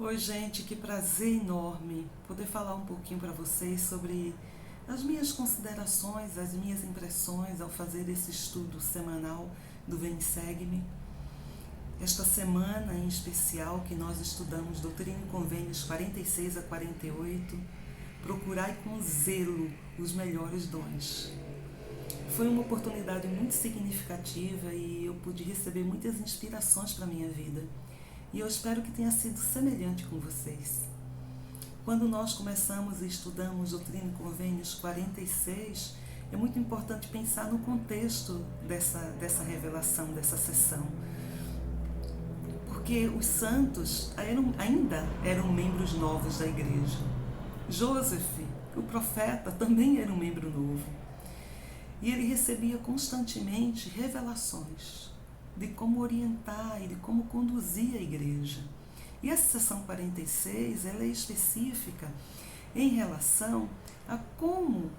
Oi, gente, que prazer enorme poder falar um pouquinho para vocês sobre as minhas considerações, as minhas impressões ao fazer esse estudo semanal do Vem Segue-me. Esta semana em especial que nós estudamos Doutrina e Convênios 46 a 48, procurai com zelo os melhores dons. Foi uma oportunidade muito significativa e eu pude receber muitas inspirações para a minha vida. E eu espero que tenha sido semelhante com vocês. Quando nós começamos e estudamos Doutrina e Convênios 46, é muito importante pensar no contexto dessa revelação, dessa sessão. Porque os santos ainda eram membros novos da igreja. Joseph, o profeta, também era um membro novo. E ele recebia constantemente revelações de como orientar e de como conduzir a igreja. E essa sessão 46, ela é específica em relação a como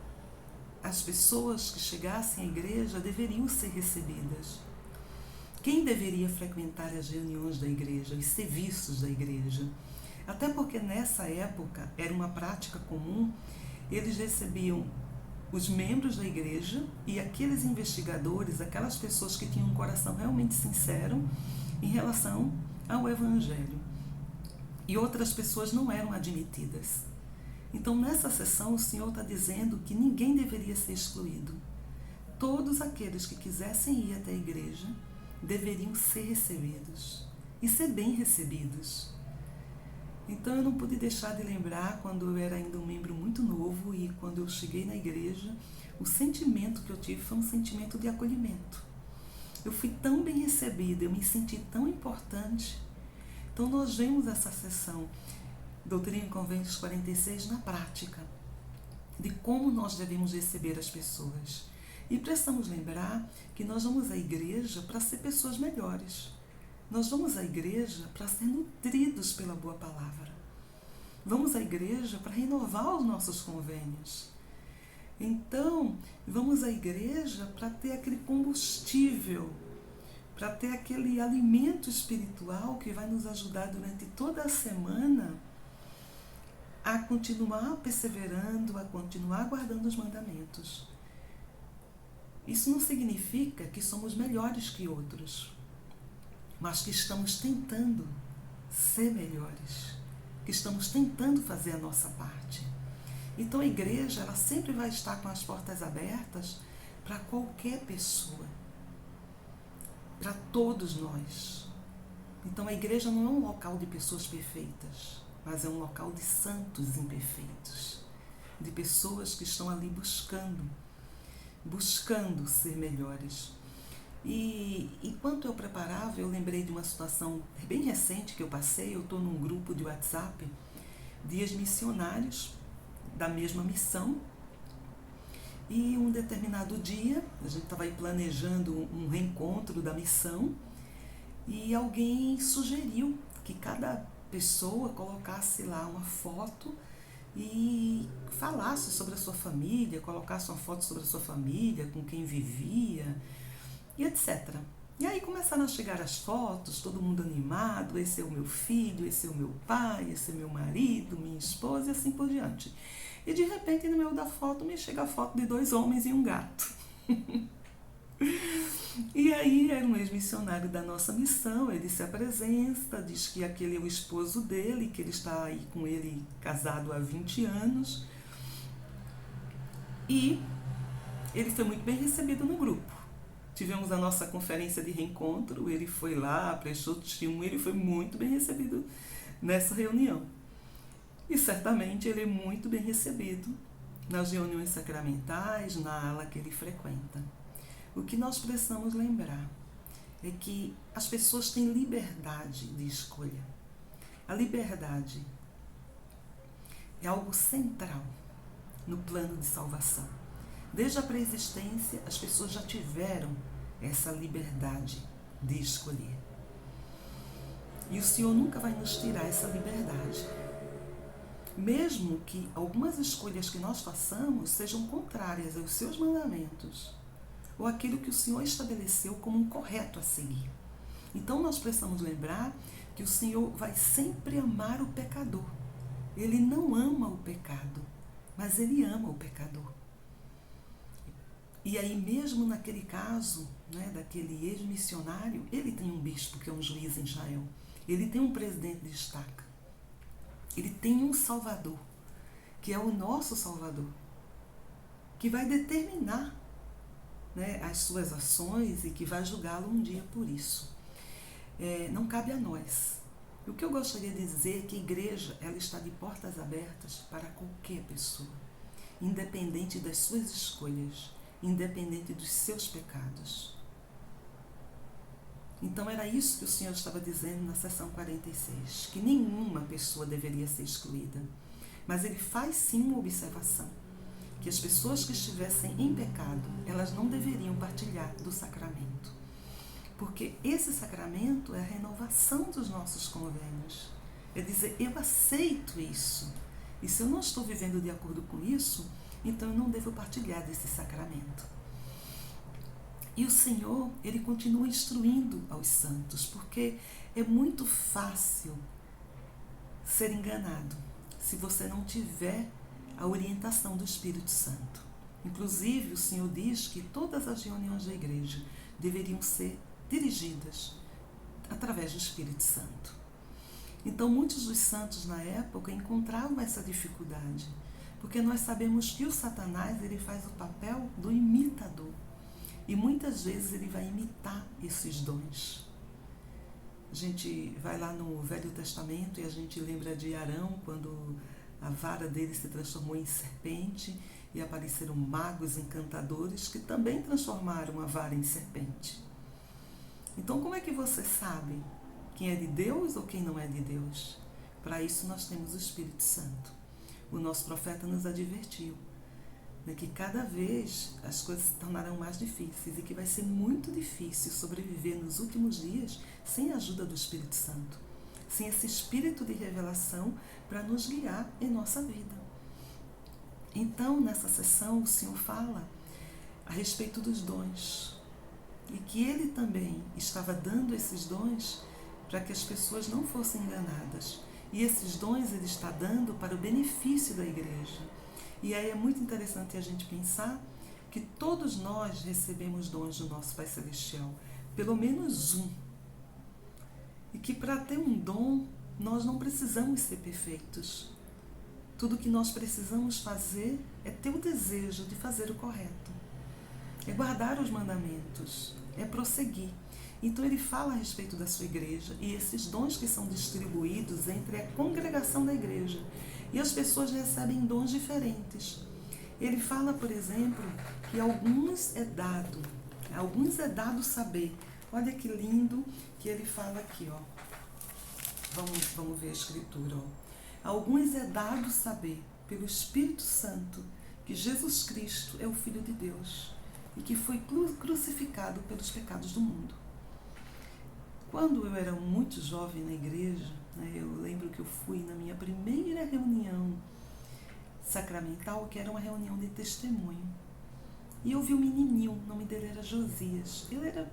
as pessoas que chegassem à igreja deveriam ser recebidas. Quem deveria frequentar as reuniões da igreja, os serviços da igreja. Até porque nessa época era uma prática comum, eles recebiam os membros da igreja e aqueles investigadores, aquelas pessoas que tinham um coração realmente sincero em relação ao Evangelho. E outras pessoas não eram admitidas. Então, nessa sessão, o Senhor está dizendo que ninguém deveria ser excluído. Todos aqueles que quisessem ir até a igreja deveriam ser recebidos e ser bem recebidos. Então eu não pude deixar de lembrar quando eu era ainda um membro muito novo e quando eu cheguei na igreja, o sentimento que eu tive foi um sentimento de acolhimento. Eu fui tão bem recebida, eu me senti tão importante. Então nós vemos essa sessão Doutrina e Convênios 46 na prática, de como nós devemos receber as pessoas. E precisamos lembrar que nós vamos à igreja para ser pessoas melhores. Nós vamos à igreja para ser nutridos pela boa palavra. Vamos à igreja para renovar os nossos convênios. Então, vamos à igreja para ter aquele combustível, para ter aquele alimento espiritual que vai nos ajudar durante toda a semana a continuar perseverando, a continuar guardando os mandamentos. Isso não significa que somos melhores que outros, mas que estamos tentando ser melhores, que estamos tentando fazer a nossa parte. Então a igreja, ela sempre vai estar com as portas abertas para qualquer pessoa, para todos nós. Então a igreja não é um local de pessoas perfeitas, mas é um local de santos imperfeitos, de pessoas que estão ali buscando ser melhores. E enquanto eu preparava, eu lembrei de uma situação bem recente que eu passei. Eu estou num grupo de WhatsApp de ex-missionários da mesma missão. E um determinado dia, a gente estava aí planejando um reencontro da missão e alguém sugeriu que cada pessoa colocasse lá uma foto e falasse sobre a sua família, colocasse uma foto sobre a sua família, com quem vivia, e etc. E aí começaram a chegar as fotos, todo mundo animado, esse é o meu filho, esse é o meu pai, esse é meu marido, minha esposa e assim por diante. E de repente no meio da foto me chega a foto de 2 homens e um gato. E aí era um ex-missionário da nossa missão, ele se apresenta, diz que aquele é o esposo dele, que ele está aí com ele casado há 20 anos. E ele foi muito bem recebido no grupo. Tivemos a nossa conferência de reencontro, ele foi lá, prestou testemunho, ele foi muito bem recebido nessa reunião. E certamente ele é muito bem recebido nas reuniões sacramentais, na ala que ele frequenta. O que nós precisamos lembrar é que as pessoas têm liberdade de escolha. A liberdade é algo central no plano de salvação. Desde a pré-existência, as pessoas já tiveram essa liberdade de escolher. E o Senhor nunca vai nos tirar essa liberdade. Mesmo que algumas escolhas que nós façamos sejam contrárias aos seus mandamentos, ou aquilo que o Senhor estabeleceu como um correto a seguir. Então nós precisamos lembrar que o Senhor vai sempre amar o pecador. Ele não ama o pecado, mas ele ama o pecador. E aí mesmo naquele caso, né, daquele ex-missionário, ele tem um bispo que é um juiz em Israel. Ele tem um presidente de estaca. Ele tem um Salvador, que é o nosso Salvador, que vai determinar, né, as suas ações e que vai julgá-lo um dia por isso. Não cabe a nós. O que eu gostaria de dizer é que a igreja, ela está de portas abertas para qualquer pessoa, independente das suas escolhas, independente dos seus pecados. Então era isso que o Senhor estava dizendo na sessão 46, que nenhuma pessoa deveria ser excluída. Mas ele faz sim uma observação, que as pessoas que estivessem em pecado, elas não deveriam partilhar do sacramento. Porque esse sacramento é a renovação dos nossos convênios. É dizer, eu aceito isso. E se eu não estou vivendo de acordo com isso, então eu não devo partilhar desse sacramento. E o Senhor, ele continua instruindo aos santos, porque é muito fácil ser enganado se você não tiver a orientação do Espírito Santo. Inclusive, o Senhor diz que todas as reuniões da igreja deveriam ser dirigidas através do Espírito Santo. Então, muitos dos santos na época encontravam essa dificuldade, porque nós sabemos que o Satanás, ele faz o papel do imitador. E muitas vezes ele vai imitar esses dons. A gente vai lá no Velho Testamento e a gente lembra de Arão, quando a vara dele se transformou em serpente e apareceram magos encantadores que também transformaram a vara em serpente. Então, como é que você sabe quem é de Deus ou quem não é de Deus? Para isso nós temos o Espírito Santo. O nosso profeta nos advertiu, né, que cada vez as coisas se tornarão mais difíceis e que vai ser muito difícil sobreviver nos últimos dias sem a ajuda do Espírito Santo, sem esse espírito de revelação para nos guiar em nossa vida. Então, nessa sessão, o Senhor fala a respeito dos dons e que Ele também estava dando esses dons para que as pessoas não fossem enganadas. E esses dons Ele está dando para o benefício da igreja. E aí é muito interessante a gente pensar que todos nós recebemos dons do nosso Pai Celestial, pelo menos um. E que para ter um dom, nós não precisamos ser perfeitos. Tudo que nós precisamos fazer é ter o desejo de fazer o correto. É guardar os mandamentos, é prosseguir. Então ele fala a respeito da sua igreja e esses dons que são distribuídos entre a congregação da igreja. E as pessoas recebem dons diferentes. Ele fala, por exemplo, que alguns é dado saber. Olha que lindo que ele fala aqui, ó. Vamos ver a escritura, ó. Alguns é dado saber pelo Espírito Santo que Jesus Cristo é o Filho de Deus e que foi crucificado pelos pecados do mundo. Quando eu era muito jovem na igreja, né, eu lembro que eu fui na minha primeira reunião sacramental, que era uma reunião de testemunho. E eu vi um menininho, o nome dele era Josias. Ele era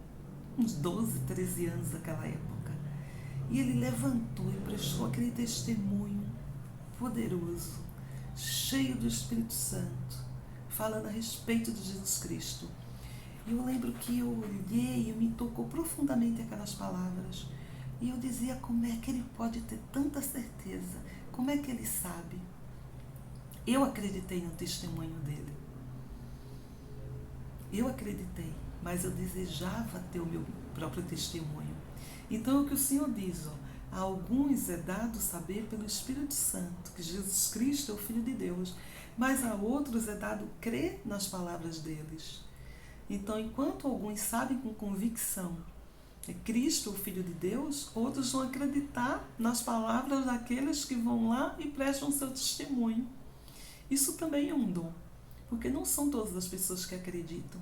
uns 12, 13 anos naquela época. E ele levantou e prestou aquele testemunho poderoso, cheio do Espírito Santo, falando a respeito de Jesus Cristo. E eu lembro que eu olhei e me tocou profundamente aquelas palavras. E eu dizia, como é que ele pode ter tanta certeza? Como é que ele sabe? Eu acreditei no testemunho dele. Eu acreditei, mas eu desejava ter o meu próprio testemunho. Então, é o que o Senhor diz, ó, a alguns é dado saber pelo Espírito Santo que Jesus Cristo é o Filho de Deus, mas a outros é dado crer nas palavras deles. Então, enquanto alguns sabem com convicção que Cristo é o Filho de Deus, outros vão acreditar nas palavras daqueles que vão lá e prestam seu testemunho. Isso também é um dom, porque não são todas as pessoas que acreditam.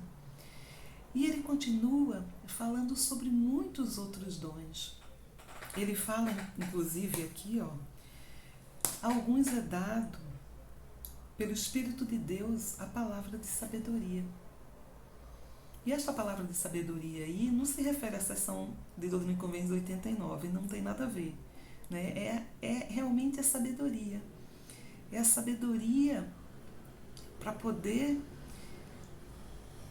E ele continua falando sobre muitos outros dons. Ele fala, inclusive, aqui, ó, alguns é dado pelo Espírito de Deus a palavra de sabedoria. E esta palavra de sabedoria aí não se refere à seção de Doutrina e Convênios 89, não tem nada a ver. Né? É realmente a sabedoria. É a sabedoria para poder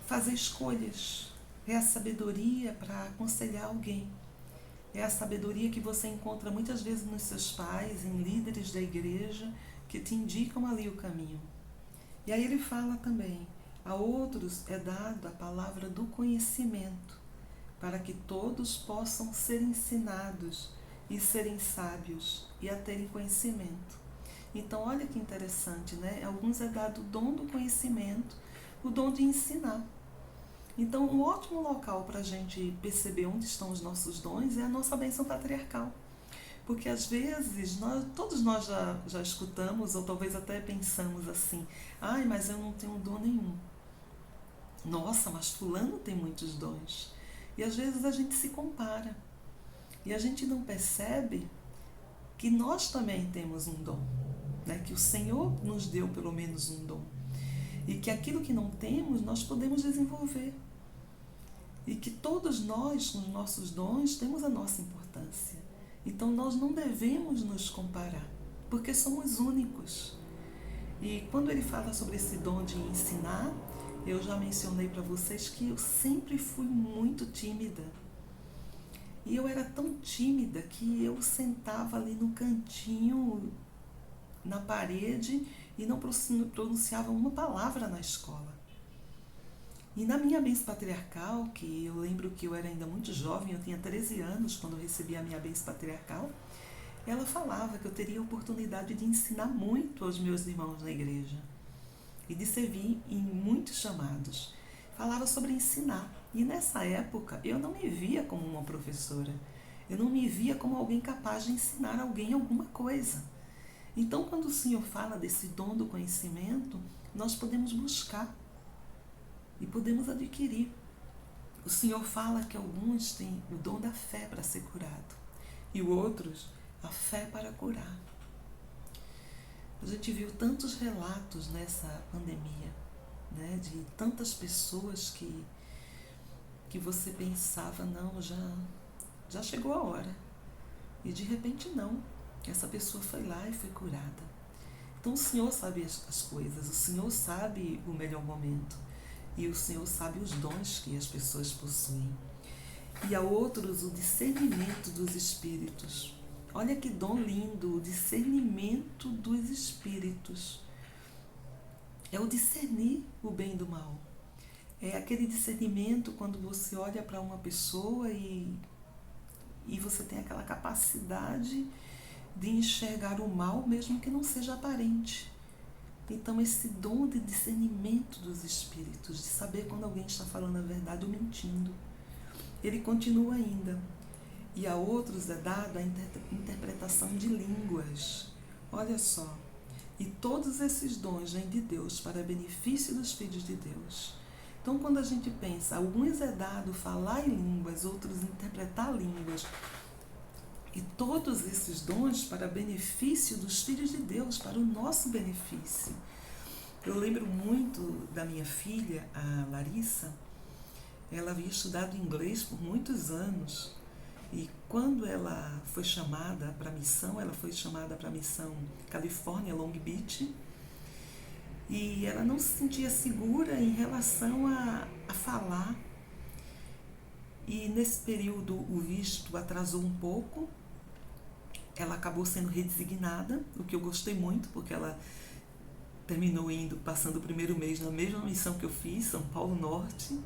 fazer escolhas. É a sabedoria para aconselhar alguém. É a sabedoria que você encontra muitas vezes nos seus pais, em líderes da igreja, que te indicam ali o caminho. E aí ele fala também, a outros é dado a palavra do conhecimento, para que todos possam ser ensinados e serem sábios e a terem conhecimento. Então, olha que interessante, né? Alguns é dado o dom do conhecimento, o dom de ensinar. Então, um ótimo local para a gente perceber onde estão os nossos dons é a nossa bênção patriarcal. Porque às vezes, todos nós já escutamos, ou talvez até pensamos assim, ai, mas eu não tenho dom nenhum. Nossa, mas fulano tem muitos dons. E às vezes a gente se compara. E a gente não percebe que nós também temos um dom. Né? Que o Senhor nos deu pelo menos um dom. E que aquilo que não temos, nós podemos desenvolver. E que todos nós, com os nossos dons, temos a nossa importância. Então nós não devemos nos comparar, porque somos únicos. E quando ele fala sobre esse dom de ensinar, eu já mencionei para vocês que eu sempre fui muito tímida. E eu era tão tímida que eu sentava ali no cantinho, na parede, e não pronunciava uma palavra na escola. E na minha bênção patriarcal, que eu lembro que eu era ainda muito jovem, eu tinha 13 anos quando eu recebi a minha bênção patriarcal, ela falava que eu teria a oportunidade de ensinar muito aos meus irmãos na igreja e de servir em muitos chamados. Falava sobre ensinar. E nessa época eu não me via como uma professora. Eu não me via como alguém capaz de ensinar alguém alguma coisa. Então, quando o Senhor fala desse dom do conhecimento, nós podemos buscar e podemos adquirir. O Senhor fala que alguns têm o dom da fé para ser curado e outros a fé para curar. A gente viu tantos relatos nessa pandemia, né, de tantas pessoas que você pensava, não, já chegou a hora. E de repente não, essa pessoa foi lá e foi curada. Então o Senhor sabe as coisas, o Senhor sabe o melhor momento. E o Senhor sabe os dons que as pessoas possuem. E a outros o discernimento dos espíritos. Olha que dom lindo, o discernimento dos espíritos. É o discernir o bem do mal. É aquele discernimento quando você olha para uma pessoa e você tem aquela capacidade de enxergar o mal mesmo que não seja aparente. Então esse dom de discernimento dos espíritos, de saber quando alguém está falando a verdade ou mentindo, ele continua ainda. E a outros é dada a interpretação de línguas. Olha só, e todos esses dons vêm de Deus para benefício dos filhos de Deus. Então quando a gente pensa, alguns é dado falar em línguas, outros interpretar línguas, e todos esses dons para benefício dos filhos de Deus, para o nosso benefício. Eu lembro muito da minha filha, a Larissa. Ela havia estudado inglês por muitos anos. E quando ela foi chamada para a missão, ela foi chamada para a missão Califórnia, Long Beach. E ela não se sentia segura em relação a falar. E nesse período o visto atrasou um pouco. Ela acabou sendo redesignada, o que eu gostei muito, porque ela terminou passando o primeiro mês na mesma missão que eu fiz, São Paulo Norte,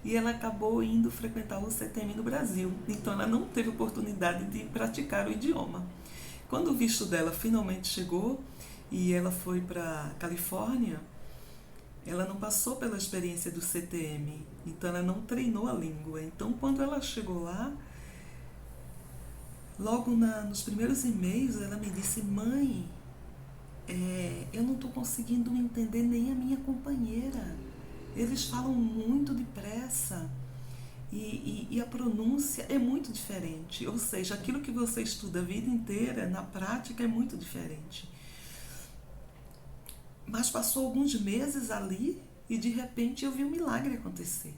e ela acabou indo frequentar o CTM no Brasil. Então ela não teve oportunidade de praticar o idioma. Quando o visto dela finalmente chegou e ela foi para a Califórnia, ela não passou pela experiência do CTM, então ela não treinou a língua. Então quando ela chegou lá, logo nos primeiros e-mails, ela me disse, mãe, eu não estou conseguindo entender nem a minha companheira. Eles falam muito depressa e a pronúncia é muito diferente. Ou seja, aquilo que você estuda a vida inteira, na prática, é muito diferente. Mas passou alguns meses ali e de repente eu vi um milagre acontecer.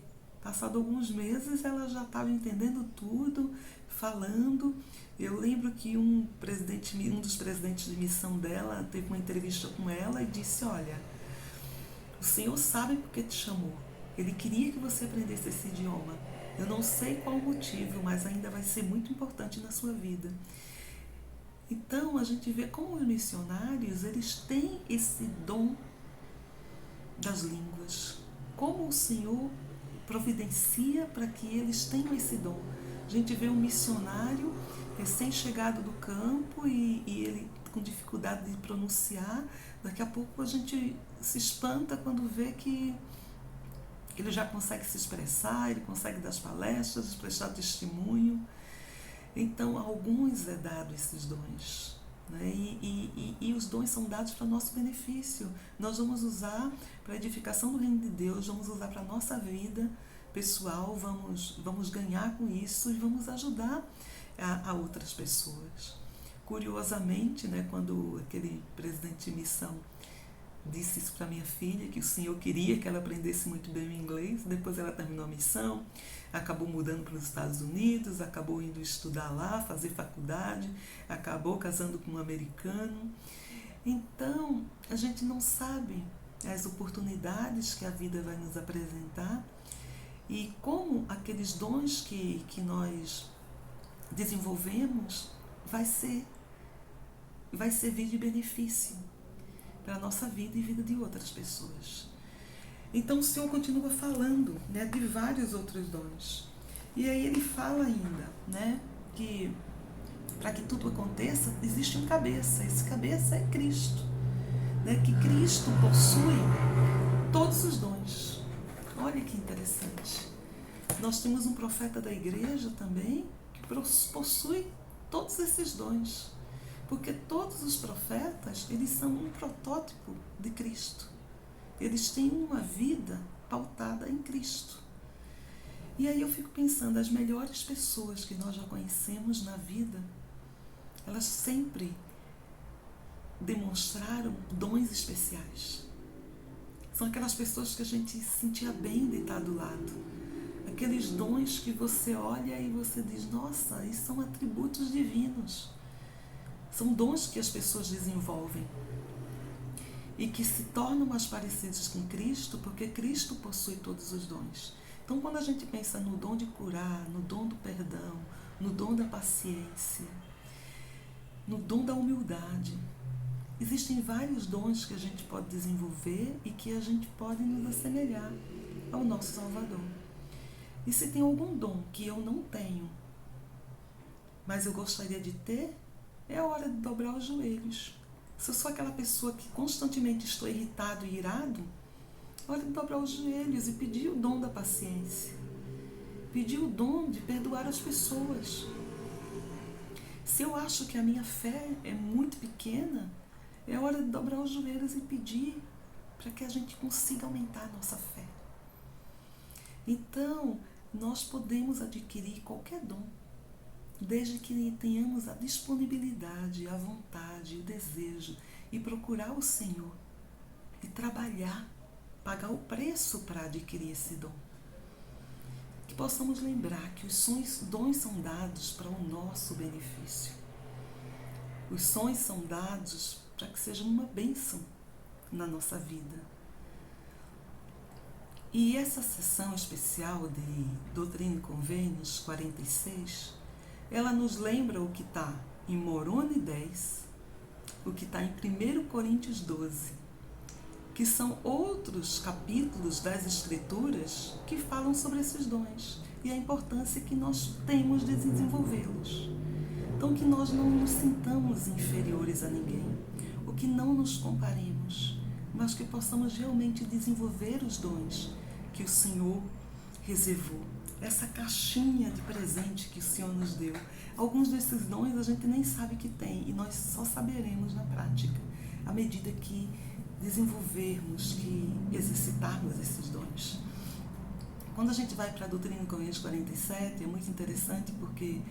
Passado alguns meses, ela já estava entendendo tudo, falando. Eu lembro que um dos presidentes de missão dela teve uma entrevista com ela e disse: olha, o Senhor sabe por que te chamou. Ele queria que você aprendesse esse idioma. Eu não sei qual o motivo, mas ainda vai ser muito importante na sua vida. Então, a gente vê como os missionários, eles têm esse dom das línguas. Como o Senhor providencia para que eles tenham esse dom. A gente vê um missionário recém-chegado do campo e ele com dificuldade de pronunciar. Daqui a pouco a gente se espanta quando vê que ele já consegue se expressar, ele consegue dar as palestras, prestar testemunho. Então, a alguns é dado esses dons, né? E os dons são dados para nosso benefício. Nós vamos usar para a edificação do reino de Deus, vamos usar para a nossa vida pessoal, vamos ganhar com isso e vamos ajudar a outras pessoas. Curiosamente, né, quando aquele presidente de missão disse isso para minha filha, que o Senhor queria que ela aprendesse muito bem o inglês, depois ela terminou a missão, acabou mudando para os Estados Unidos, acabou indo estudar lá, fazer faculdade, acabou casando com um americano. Então, a gente não sabe as oportunidades que a vida vai nos apresentar e como aqueles dons que nós desenvolvemos vai servir de benefício para a nossa vida e vida de outras pessoas. Então o Senhor continua falando, né, de vários outros dons. E aí ele fala ainda, né, que para que tudo aconteça, existe um cabeça. Esse cabeça é Cristo, né, que Cristo possui todos os dons. Olha que interessante. Nós temos um profeta da igreja também que possui todos esses dons. Porque todos os profetas, eles são um protótipo de Cristo. Eles têm uma vida pautada em Cristo. E aí eu fico pensando, as melhores pessoas que nós já conhecemos na vida, elas sempre demonstraram dons especiais. São aquelas pessoas que a gente se sentia bem de estar do lado. Aqueles dons que você olha e você diz, nossa, isso são atributos divinos. São dons que as pessoas desenvolvem e que se tornam mais parecidos com Cristo, porque Cristo possui todos os dons. Então, quando a gente pensa no dom de curar, no dom do perdão, no dom da paciência, no dom da humildade, existem vários dons que a gente pode desenvolver e que a gente pode nos assemelhar ao nosso Salvador. E se tem algum dom que eu não tenho, mas eu gostaria de ter, é a hora de dobrar os joelhos. Se eu sou aquela pessoa que constantemente estou irritado e irado, é hora de dobrar os joelhos e pedir o dom da paciência. Pedir o dom de perdoar as pessoas. Se eu acho que a minha fé é muito pequena, é hora de dobrar os joelhos e pedir para que a gente consiga aumentar a nossa fé. Então, nós podemos adquirir qualquer dom, desde que tenhamos a disponibilidade, a vontade, o desejo e procurar o Senhor e trabalhar, pagar o preço para adquirir esse dom. Que possamos lembrar que os dons são dados para o nosso benefício. Os sonhos são dados para que sejam uma bênção na nossa vida. E essa sessão especial de Doutrina e Convênios 46, ela nos lembra o que está em Moroni 10, o que está em 1 Coríntios 12, que são outros capítulos das Escrituras que falam sobre esses dons e a importância que nós temos de desenvolvê-los. Então, que nós não nos sintamos inferiores a ninguém, ou que não nos comparemos, mas que possamos realmente desenvolver os dons que o Senhor reservou. Essa caixinha de presente que o Senhor nos deu. Alguns desses dons a gente nem sabe que tem e nós só saberemos na prática, à medida que desenvolvermos, que exercitarmos esses dons. Quando a gente vai para a Doutrina e Convênios 47, é muito interessante porque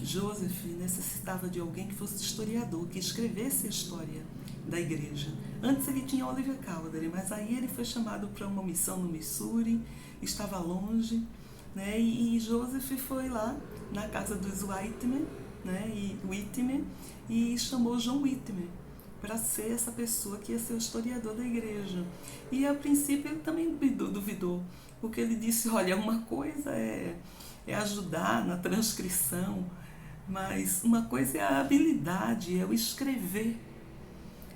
Joseph necessitava de alguém que fosse historiador, que escrevesse a história da igreja. Antes ele tinha Oliver Cowdery, mas aí ele foi chamado para uma missão no Missouri, estava longe, né? E Joseph foi lá na casa dos Whitmer, né? E chamou John Whitmer para ser essa pessoa que ia ser o historiador da igreja. E a princípio ele também duvidou, porque ele disse, olha, uma coisa é ajudar na transcrição, mas uma coisa é a habilidade, é o escrever.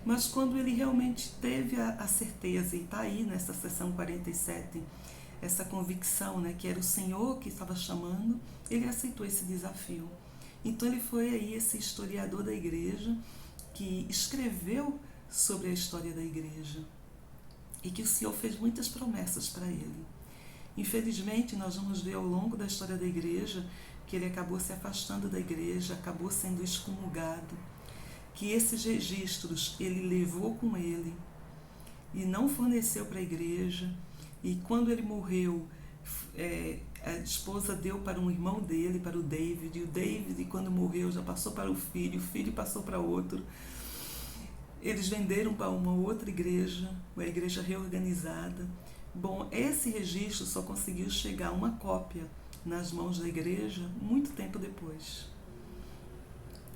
Mas quando ele realmente teve a certeza, e está aí nessa sessão 47, essa convicção, né, que era o Senhor que estava chamando, ele aceitou esse desafio. Então ele foi aí esse historiador da igreja que escreveu sobre a história da igreja e que o Senhor fez muitas promessas para ele. Infelizmente, nós vamos ver ao longo da história da igreja que ele acabou se afastando da igreja, acabou sendo excomungado, que esses registros ele levou com ele e não forneceu para a igreja, e quando ele morreu, a esposa deu para um irmão dele, para o David, e o David, quando morreu, já passou para o filho passou para outro. Eles venderam para uma outra igreja, uma igreja reorganizada. Bom, esse registro só conseguiu chegar uma cópia nas mãos da igreja muito tempo depois.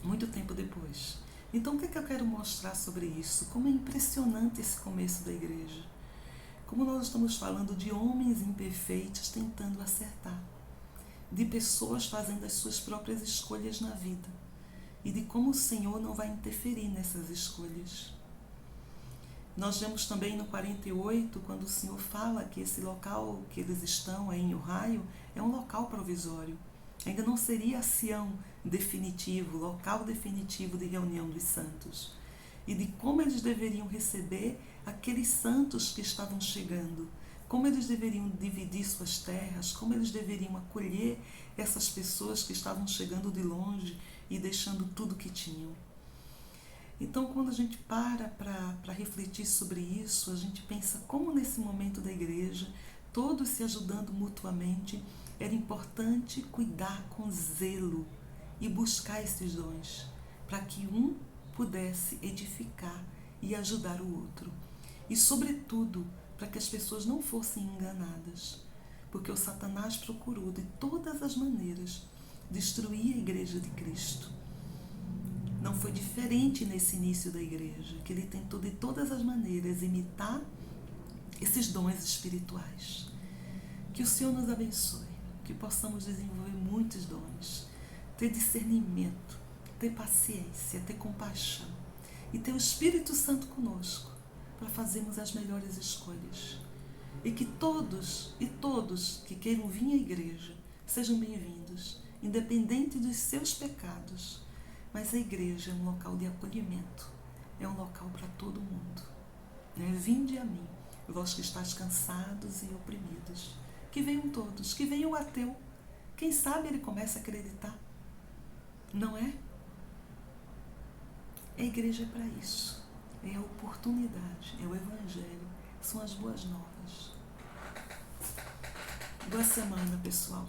Muito tempo depois. Então, o que eu quero mostrar sobre isso? Como é impressionante esse começo da igreja. Como nós estamos falando de homens imperfeitos tentando acertar. De pessoas fazendo as suas próprias escolhas na vida. E de como o Senhor não vai interferir nessas escolhas. Nós vemos também no 48, quando o Senhor fala que esse local que eles estão aí em Ohio é um local provisório. Ainda não seria Sião definitivo, local definitivo de reunião dos santos. E de como eles deveriam receber aqueles santos que estavam chegando, como eles deveriam dividir suas terras, como eles deveriam acolher essas pessoas que estavam chegando de longe e deixando tudo que tinham. Então, quando a gente para refletir sobre isso, a gente pensa como nesse momento da igreja, todos se ajudando mutuamente, era importante cuidar com zelo e buscar esses dons, para que um pudesse edificar e ajudar o outro. E, sobretudo, para que as pessoas não fossem enganadas, porque o Satanás procurou de todas as maneiras destruir a igreja de Cristo. Não foi diferente nesse início da igreja, que ele tentou de todas as maneiras imitar esses dons espirituais. Que o Senhor nos abençoe, que possamos desenvolver muitos dons, ter discernimento, ter paciência, ter compaixão e ter o Espírito Santo conosco para fazermos as melhores escolhas. E que todos que queiram vir à igreja sejam bem-vindos, independente dos seus pecados. Mas a igreja é um local de acolhimento, é um local para todo mundo. Vinde a mim, vós que estáis cansados e oprimidos. Que venham todos, que venha o ateu. Quem sabe ele começa a acreditar. Não é? A igreja é para isso. É a oportunidade, é o evangelho, são as boas novas. Boa semana, pessoal.